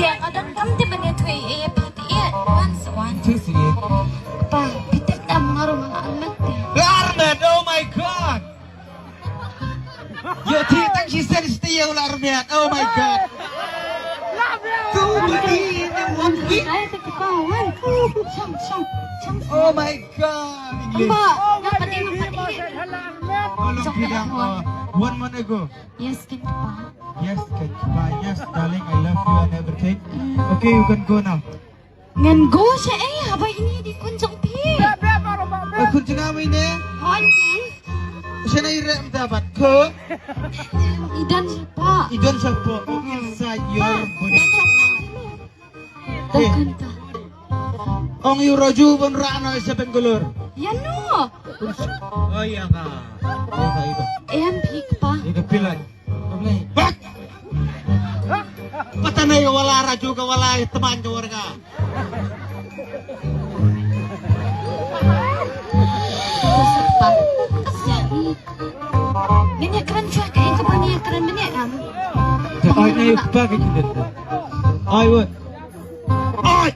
siang ada kamti bani tui piti one Two three. pa pitip tam ngaruh mga anak deh Arnett, oh my God! Your teeth she said still, Arnett. Oh my God! Two body in 1 week. ay tagkawan siyang Oh my God! English. amba napadi How long bilang? 1 month ago. yes kan pa Yes, bye. Yes, darling, I love you and everything. Okay, you can go now. ngan go siya habay ini di kunjung pi Kung sinamay niya, hon siya na yung dapat ko. idan siya pa Idon siya po inside your body. daghan ka Ang Euroju pun rano sa Bengaluru. yan no Oh iya ka. Iba. pik pa Ika pilay. Bak! Patanay wala radyo ka wala teman ka warga. Besar pa jadi minyak keren siya kaya ka minyak keren minyak am Ay na yung bagay kita. Ay what? Ay!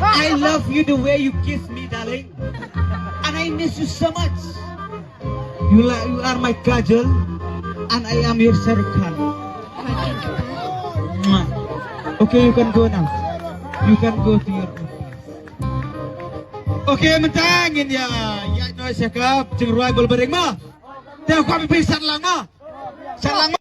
I love you the way you kiss me, darling. And I miss you so much. You are my kajal, and I am your Sarukhan. Okay, you can go now. You can go to your office. Okay, mentangin ya. Ya, no, siya ka. Jeng rival bareng mo. Tayo kami pisan lang mo. Sa lang mo.